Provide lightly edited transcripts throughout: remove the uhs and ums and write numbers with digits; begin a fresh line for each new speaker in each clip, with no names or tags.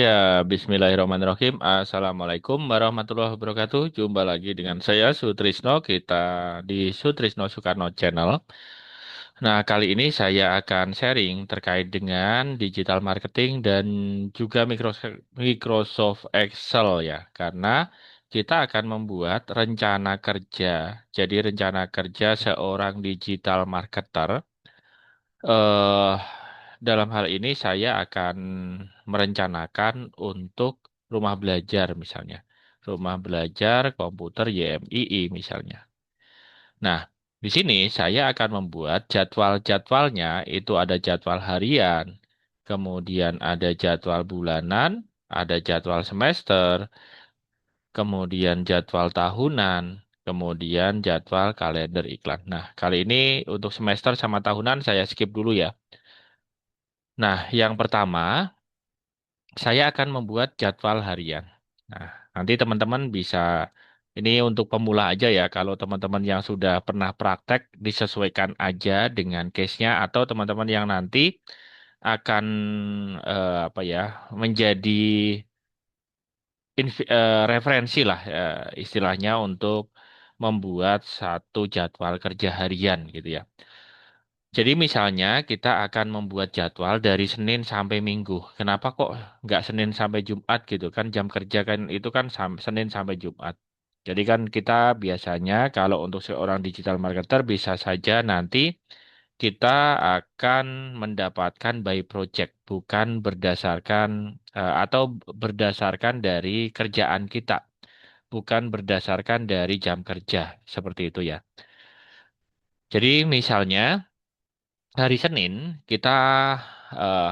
Ya, Bismillahirrahmanirrahim. Assalamualaikum warahmatullahi wabarakatuh. Jumpa lagi dengan saya Sutrisno. Kita di Sutrisno Soekarno Channel. Nah, kali ini saya akan sharing terkait dengan digital marketing dan juga Microsoft Excel ya. Karena kita akan membuat rencana kerja. Jadi rencana kerja seorang digital marketer. eh Dalam hal ini saya akan merencanakan untuk rumah belajar misalnya. Rumah belajar komputer YMII misalnya. Nah, di sini saya akan membuat jadwal-jadwalnya itu ada jadwal harian, kemudian ada jadwal bulanan, ada jadwal semester, kemudian jadwal tahunan, kemudian jadwal kalender iklan. Nah, kali ini untuk semester sama tahunan saya skip dulu ya. Nah, yang pertama, saya akan membuat jadwal harian. Nah, nanti teman-teman bisa, ini untuk pemula aja ya, kalau teman-teman yang sudah pernah praktek, disesuaikan aja dengan case-nya, atau teman-teman yang nanti akan, apa ya, menjadi referensi lah, istilahnya untuk membuat satu jadwal kerja harian gitu ya. Jadi misalnya kita akan membuat jadwal dari Senin sampai Minggu. Kenapa kok nggak Senin sampai Jumat gitu kan? Jam kerja kan itu kan Senin sampai Jumat. Jadi kan kita biasanya kalau untuk seorang digital marketer bisa saja nanti kita akan mendapatkan by project, bukan berdasarkan atau berdasarkan dari kerjaan kita, bukan berdasarkan dari jam kerja. Seperti itu ya. Jadi misalnya hari Senin kita eh,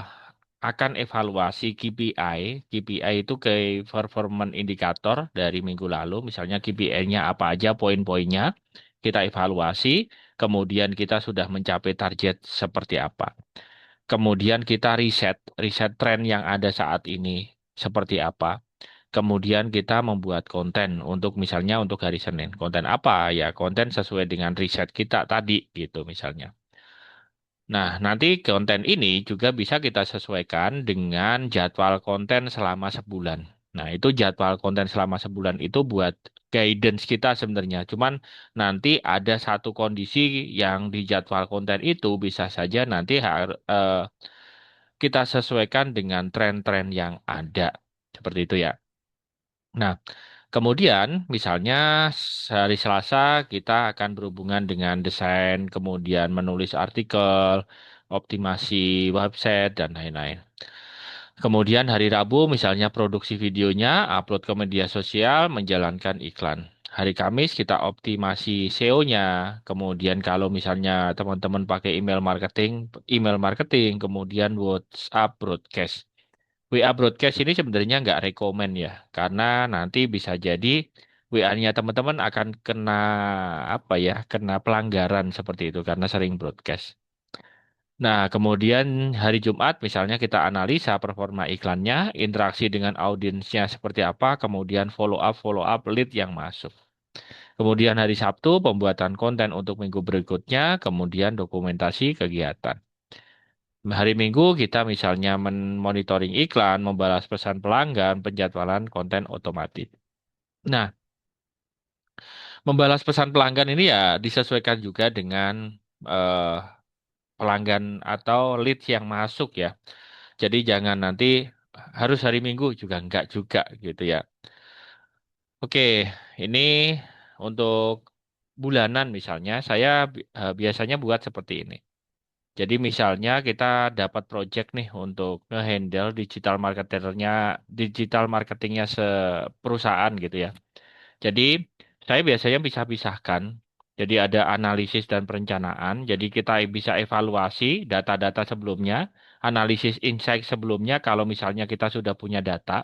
akan evaluasi KPI. KPI itu Key Performance Indicator dari minggu lalu. Misalnya KPI-nya apa aja poin-poinnya. Kita evaluasi. Kemudian kita sudah mencapai target seperti apa. Kemudian kita riset tren yang ada saat ini seperti apa. Kemudian kita membuat konten untuk misalnya untuk hari Senin. Konten apa? Ya konten sesuai dengan riset kita tadi gitu misalnya. Nah, nanti konten ini juga bisa kita sesuaikan dengan jadwal konten selama sebulan. Nah, itu jadwal konten selama sebulan itu buat guidance kita sebenarnya. Cuman nanti ada satu kondisi yang di jadwal konten itu bisa saja nanti kita sesuaikan dengan tren-tren yang ada. Seperti itu ya. Nah, kemudian misalnya hari Selasa kita akan berhubungan dengan desain, kemudian menulis artikel, optimasi website, dan lain-lain. Kemudian hari Rabu misalnya produksi videonya, upload ke media sosial, menjalankan iklan. Hari Kamis kita optimasi SEO-nya. Kemudian kalau misalnya teman-teman pakai email marketing, kemudian WhatsApp broadcast. WA broadcast ini sebenarnya nggak rekomen ya, karena nanti bisa jadi WA-nya teman-teman akan kena apa ya, kena pelanggaran seperti itu karena sering broadcast. Nah, kemudian hari Jumat misalnya kita analisa performa iklannya, interaksi dengan audiensnya seperti apa, kemudian follow up lead yang masuk. Kemudian hari Sabtu pembuatan konten untuk minggu berikutnya, kemudian dokumentasi kegiatan. Hari Minggu kita misalnya monitoring iklan, membalas pesan pelanggan, penjadwalan konten otomatis. Nah, membalas pesan pelanggan ini ya disesuaikan juga dengan eh, pelanggan atau leads yang masuk ya. Jadi jangan nanti harus hari Minggu juga enggak juga gitu ya. Oke, ini untuk bulanan misalnya saya biasanya buat seperti ini. Jadi misalnya kita dapat project nih untuk nge-handle digital marketingnya perusahaan gitu ya. Jadi saya biasanya bisa pisahkan. Jadi ada analisis dan perencanaan. Jadi kita bisa evaluasi data-data sebelumnya, analisis insight sebelumnya kalau misalnya kita sudah punya data.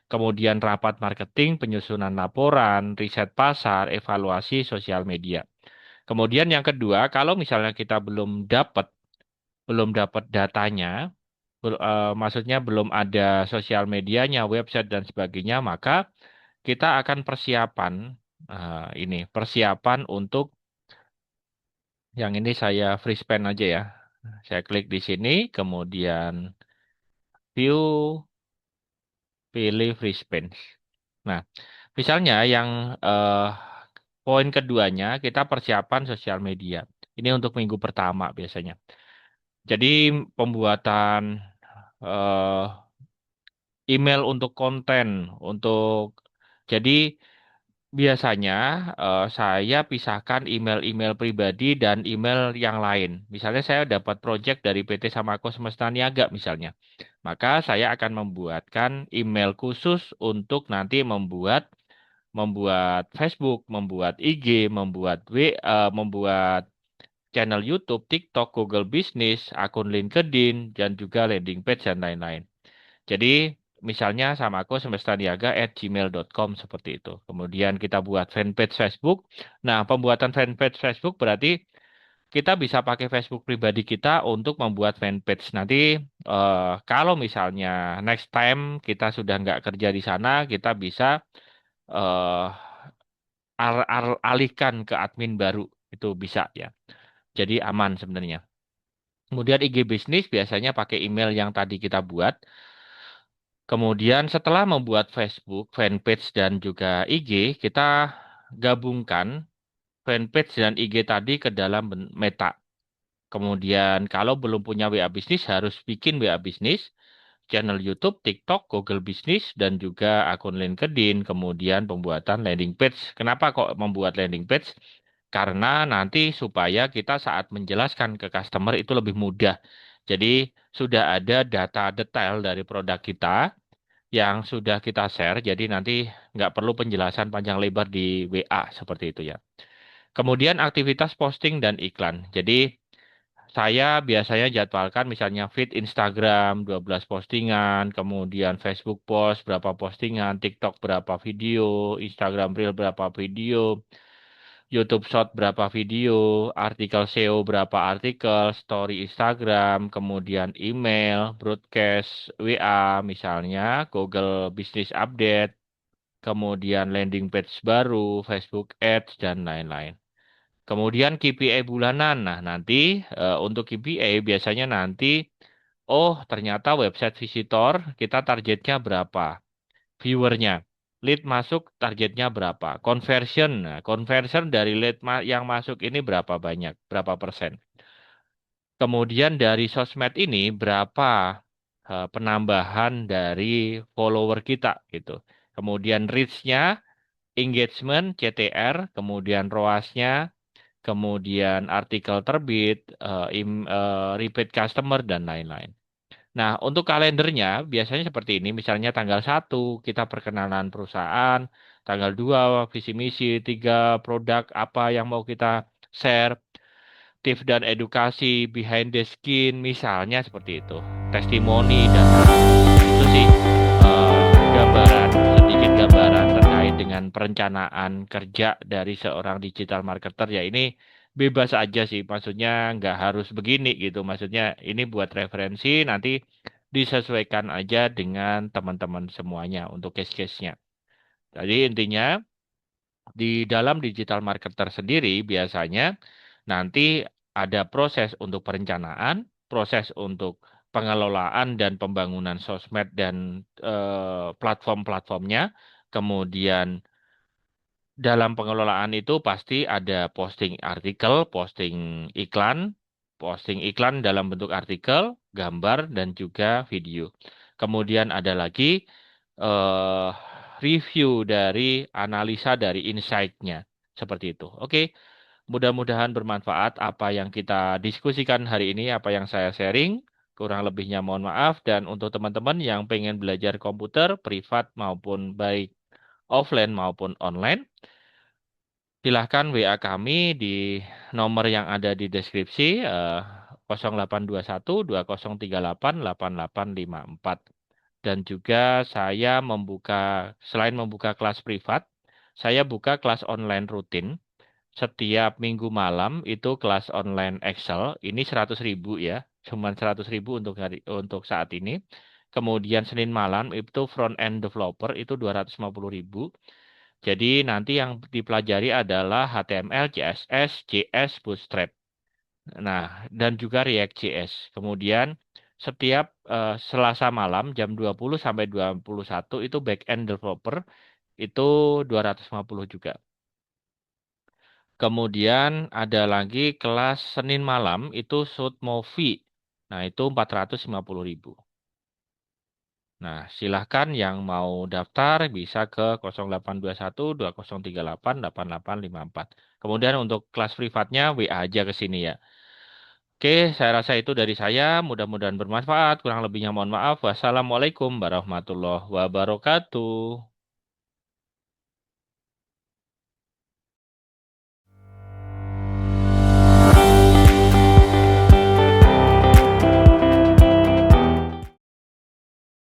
Kemudian rapat marketing, penyusunan laporan, riset pasar, evaluasi sosial media. Kemudian yang kedua, kalau misalnya kita belum dapat datanya, maksudnya belum ada sosial medianya, website dan sebagainya, maka kita akan ini persiapan untuk yang ini saya free span aja ya. Saya klik di sini, kemudian view, pilih free space. Nah, misalnya yang eh, poin keduanya kita persiapan sosial media. Ini untuk minggu pertama biasanya. Jadi pembuatan eh, email untuk konten, untuk jadi biasanya saya pisahkan email-email pribadi dan email yang lain. Misalnya saya dapat project dari PT Samako Semesta Niaga misalnya. Maka saya akan membuatkan email khusus untuk nanti membuat membuat Facebook, membuat IG, membuat membuat channel YouTube, TikTok, Google Business, akun LinkedIn, dan juga landing page dan lain-lain. Jadi misalnya sama aku semestaniaga@gmail.com seperti itu. Kemudian kita buat fanpage Facebook. Nah, pembuatan fanpage Facebook berarti kita bisa pakai Facebook pribadi kita untuk membuat fanpage. Nanti kalau misalnya next time kita sudah nggak kerja di sana, kita bisa eh, alihkan ke admin baru. Itu bisa ya. Jadi aman sebenarnya. Kemudian IG bisnis biasanya pakai email yang tadi kita buat. Kemudian setelah membuat Facebook, fanpage dan juga IG, kita gabungkan fanpage dan IG tadi ke dalam Meta. Kemudian kalau belum punya WA bisnis harus bikin WA bisnis, channel YouTube, TikTok, Google Bisnis dan juga akun LinkedIn, kemudian pembuatan landing page. Kenapa kok membuat landing page? Karena nanti supaya kita saat menjelaskan ke customer itu lebih mudah. Jadi sudah ada data detail dari produk kita yang sudah kita share, jadi nanti nggak perlu penjelasan panjang lebar di WA seperti itu ya. Kemudian aktivitas posting dan iklan. Jadi saya biasanya jadwalkan misalnya feed Instagram 12 postingan, kemudian Facebook post berapa postingan, TikTok berapa video, Instagram Reel berapa video, YouTube Short berapa video, artikel SEO berapa artikel, story Instagram, kemudian email, broadcast WA misalnya, Google Business Update, kemudian landing page baru, Facebook Ads, dan lain-lain. Kemudian KPI bulanan. Nah, nanti untuk KPI biasanya nanti, oh ternyata website visitor kita targetnya berapa, viewernya, lead masuk targetnya berapa, conversion. Nah, conversion dari yang masuk ini berapa banyak, berapa persen. Kemudian dari sosmed ini berapa penambahan dari follower kita gitu. Kemudian reach-nya, engagement, CTR, kemudian ROAS-nya, kemudian artikel terbit, repeat customer, dan lain-lain. Nah, untuk kalendernya biasanya seperti ini, misalnya tanggal 1 kita perkenalan perusahaan, tanggal 2 visi misi, 3 produk apa yang mau kita share, tips dan edukasi, behind the skin, misalnya seperti itu. Testimoni dan itu sih gambaran, sedikit gambaran terkait dengan perencanaan kerja dari seorang digital marketer ya ini bebas aja sih, maksudnya nggak harus begini gitu, maksudnya ini buat referensi nanti disesuaikan aja dengan teman-teman semuanya untuk case-case-nya. Jadi intinya di dalam digital marketer sendiri biasanya nanti ada proses untuk perencanaan, proses untuk pengelolaan dan pembangunan sosmed dan platform-platformnya. Kemudian dalam pengelolaan itu pasti ada posting iklan dalam bentuk artikel, gambar, dan juga video. Kemudian ada lagi eh, review dari analisa dari insight-nya. Seperti itu. Oke, mudah-mudahan bermanfaat apa yang kita diskusikan hari ini, apa yang saya sharing. Kurang lebihnya mohon maaf. Dan untuk teman-teman yang pengen belajar komputer, privat maupun baik offline maupun online, silahkan WA kami di nomor yang ada di deskripsi 0821 2038 8854. Dan juga saya selain membuka kelas privat, saya buka kelas online rutin. Setiap minggu malam itu kelas online Excel. Ini 100.000 ya, cuman 100.000 untuk saat ini. Kemudian Senin malam itu front end developer itu 250.000. Jadi nanti yang dipelajari adalah HTML, CSS, JS, Bootstrap. Nah, dan juga React.js. Kemudian setiap Selasa malam jam 20 sampai 21 itu back end developer itu 250 juga. Kemudian ada lagi kelas Senin malam itu shoot movie. Nah, itu 450.000. Nah, silahkan yang mau daftar bisa ke 0821 2038 8854. Kemudian untuk kelas privatnya WA aja ke sini ya. Oke, saya rasa itu dari saya. Mudah-mudahan bermanfaat. Kurang lebihnya mohon maaf. Wassalamualaikum warahmatullahi wabarakatuh.